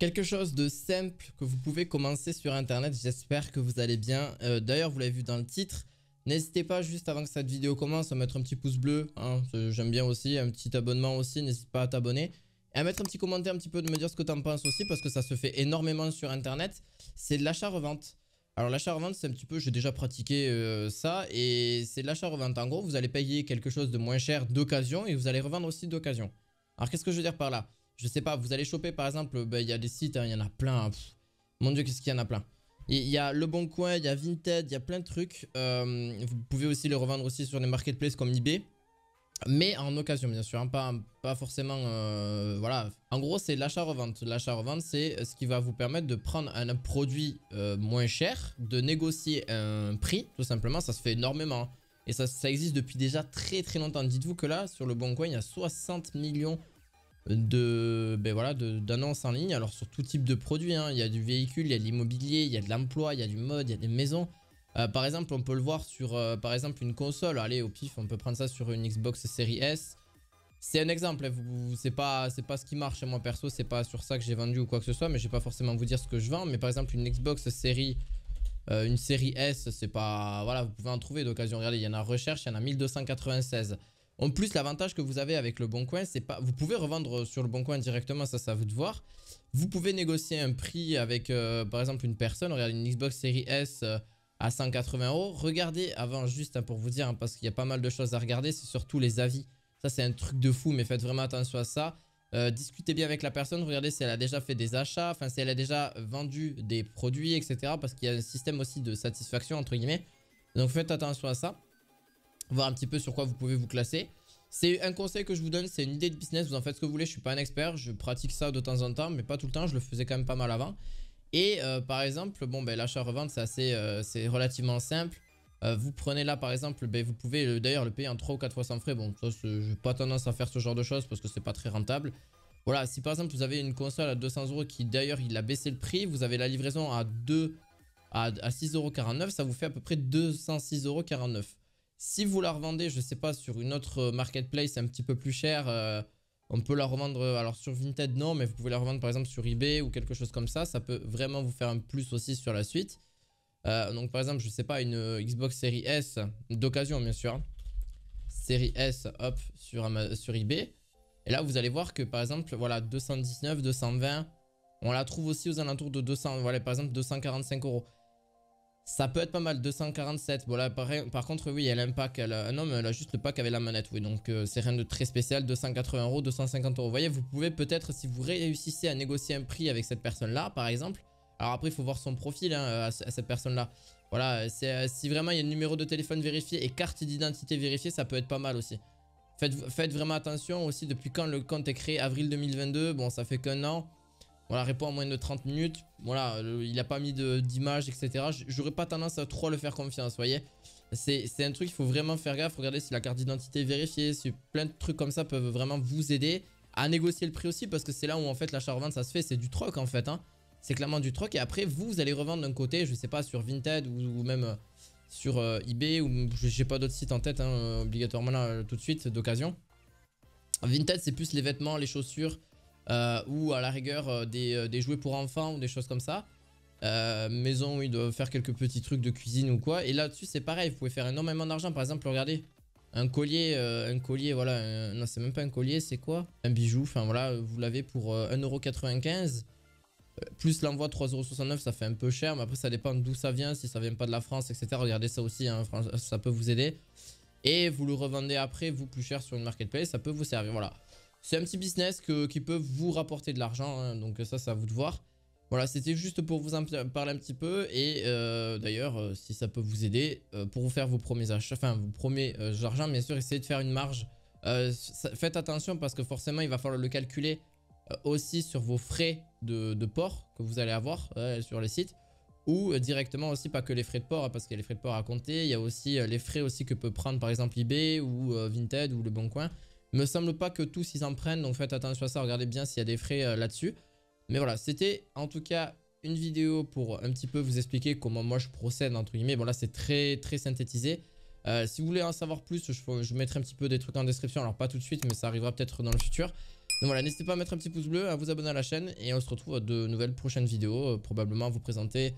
Quelque chose de simple que vous pouvez commencer sur internet, j'espère que vous allez bien. D'ailleurs, vous l'avez vu dans le titre, n'hésitez pas juste avant que cette vidéo commence à mettre un petit pouce bleu, hein, j'aime bien aussi, un petit abonnement aussi, n'hésite pas à t'abonner. Et à mettre un petit commentaire un petit peu de me dire ce que tu en penses aussi parce que ça se fait énormément sur internet. C'est de l'achat-revente. Alors l'achat-revente c'est un petit peu, j'ai déjà pratiqué ça et c'est de l'achat-revente. En gros, vous allez payer quelque chose de moins cher d'occasion et vous allez revendre aussi d'occasion. Alors qu'est-ce que je veux dire par là? Je sais pas, vous allez choper par exemple, il y a des sites, hein, il y en a plein. Mon dieu, qu'est-ce qu'il y en a plein. Il y a Le Bon Coin, il y a Vinted, il y a plein de trucs. Vous pouvez aussi les revendre aussi sur des marketplaces comme eBay. Mais en occasion bien sûr, hein, pas forcément, voilà. En gros c'est l'achat-revente. L'achat-revente c'est ce qui va vous permettre de prendre un produit moins cher, de négocier un prix, tout simplement, ça se fait énormément. Et ça existe depuis déjà très longtemps. Dites-vous que là, sur Le Bon Coin, il y a 60 millions d'annonces en ligne, alors sur tout type de produits, hein. Il y a du véhicule, il y a de l'immobilier, il y a de l'emploi, il y a du mode, il y a des maisons. Par exemple, on peut le voir sur par exemple une console. Allez, au pif, on peut prendre ça sur une Xbox Series S. C'est un exemple, hein. C'est pas ce qui marche. Moi perso, c'est pas sur ça que j'ai vendu ou quoi que ce soit, mais je vais pas forcément vous dire ce que je vends. Mais par exemple, une Xbox Series, une série S, c'est pas, voilà, vous pouvez en trouver d'occasion. Regardez, il y en a recherche, il y en a 1296. En plus, l'avantage que vous avez avec Le Bon Coin, c'est pas, vous pouvez revendre sur Le Bon Coin directement, ça c'est à vous de voir. Vous pouvez négocier un prix avec par exemple une personne. Regardez, une Xbox Series S à 180 €. Regardez avant, juste hein, pour vous dire, hein, parce qu'il y a pas mal de choses à regarder, c'est surtout les avis. Ça c'est un truc de fou, mais faites vraiment attention à ça. Discutez bien avec la personne, regardez si elle a déjà fait des achats, enfin si elle a déjà vendu des produits, etc. Parce qu'il y a un système aussi de satisfaction entre guillemets. Donc faites attention à ça. Voir un petit peu sur quoi vous pouvez vous classer. C'est un conseil que je vous donne, c'est une idée de business, vous en faites ce que vous voulez, je suis pas un expert, je pratique ça de temps en temps, mais pas tout le temps, je le faisais quand même pas mal avant. Et par exemple, bon ben l'achat-revente c'est relativement simple. Vous prenez là par exemple, ben, vous pouvez d'ailleurs le payer en 3 ou 4 fois sans frais. Bon, ça j'ai pas tendance à faire ce genre de choses parce que c'est pas très rentable. Voilà, si par exemple vous avez une console à 200 € qui d'ailleurs il a baissé le prix, vous avez la livraison à 6,49 €, ça vous fait à peu près 206,49 €. Si vous la revendez, je sais pas, sur une autre marketplace un petit peu plus cher, on peut la revendre, alors sur Vinted non, mais vous pouvez la revendre par exemple sur eBay ou quelque chose comme ça. Ça peut vraiment vous faire un plus aussi sur la suite. Donc par exemple, je sais pas, une Xbox Series S, d'occasion bien sûr, hein. Série S, hop, sur eBay. Et là, vous allez voir que par exemple, voilà, 219, 220, on la trouve aussi aux alentours de 200, voilà, par exemple 245 €. Ça peut être pas mal, 247. Bon là, par contre, oui, elle a un pack. Non, mais elle a juste le pack avec la manette, oui. Donc, c'est rien de très spécial. 280 €, 250 €. Vous voyez, vous pouvez peut-être, si vous réussissez à négocier un prix avec cette personne-là, par exemple. Alors après, il faut voir son profil hein, à cette personne-là. Voilà, si vraiment il y a un numéro de téléphone vérifié et carte d'identité vérifiée, ça peut être pas mal aussi. Faites vraiment attention aussi depuis quand le compte est créé, avril 2022. Bon, ça fait qu'un an. Voilà, répond en moins de 30 minutes. Voilà, il n'a pas mis d'image, etc. J'aurais pas tendance à trop le faire confiance, vous voyez. C'est un truc, il faut vraiment faire gaffe. Regardez si la carte d'identité est vérifiée. Si plein de trucs comme ça peuvent vraiment vous aider à négocier le prix aussi. Parce que c'est là où en fait l'achat-revente ça se fait. C'est du troc en fait, hein. C'est clairement du troc. Et après, vous allez revendre d'un côté, je sais pas, sur Vinted ou même sur eBay. Ou j'ai pas d'autres sites en tête, hein, obligatoirement là, tout de suite, d'occasion. Vinted, c'est plus les vêtements, les chaussures. Ou à la rigueur des jouets pour enfants ou des choses comme ça. Maison où ils doivent faire quelques petits trucs de cuisine ou quoi. Et là-dessus c'est pareil, vous pouvez faire énormément d'argent. Par exemple, regardez, un collier, voilà, non c'est même pas un collier, c'est quoi? Un bijou, enfin voilà, vous l'avez pour 1,95 €. Plus l'envoi 3,69 €, ça fait un peu cher. Mais après ça dépend d'où ça vient, si ça vient pas de la France, etc. Regardez ça aussi, hein, ça peut vous aider. Et vous le revendez après, vous plus cher sur une marketplace, ça peut vous servir, voilà. C'est un petit business qui peut vous rapporter de l'argent, hein, donc ça c'est à vous de voir. Voilà, c'était juste pour vous en parler un petit peu. Et d'ailleurs, si ça peut vous aider, pour vous faire vos premiers achats, enfin vos premiers argent, bien sûr, essayez de faire une marge. Faites attention parce que forcément, il va falloir le calculer aussi sur vos frais de port que vous allez avoir sur les sites. Ou directement aussi, pas que les frais de port, hein, parce qu'il y a les frais de port à compter. Il y a aussi les frais aussi que peut prendre par exemple eBay ou Vinted ou Le Bon Coin. Il me semble pas que tous ils en prennent, donc faites attention à ça, regardez bien s'il y a des frais là-dessus. Mais voilà, c'était en tout cas une vidéo pour un petit peu vous expliquer comment moi je procède entre guillemets. Bon là c'est très synthétisé. Si vous voulez en savoir plus, je mettrai un petit peu des trucs en description, alors pas tout de suite mais ça arrivera peut-être dans le futur. Donc voilà, n'hésitez pas à mettre un petit pouce bleu, à vous abonner à la chaîne et on se retrouve à de nouvelles prochaines vidéos, probablement à vous présenter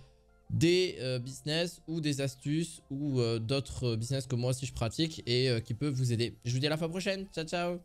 des business ou des astuces ou d'autres business que moi aussi je pratique et qui peuvent vous aider. Je vous dis à la fois prochaine, ciao ciao.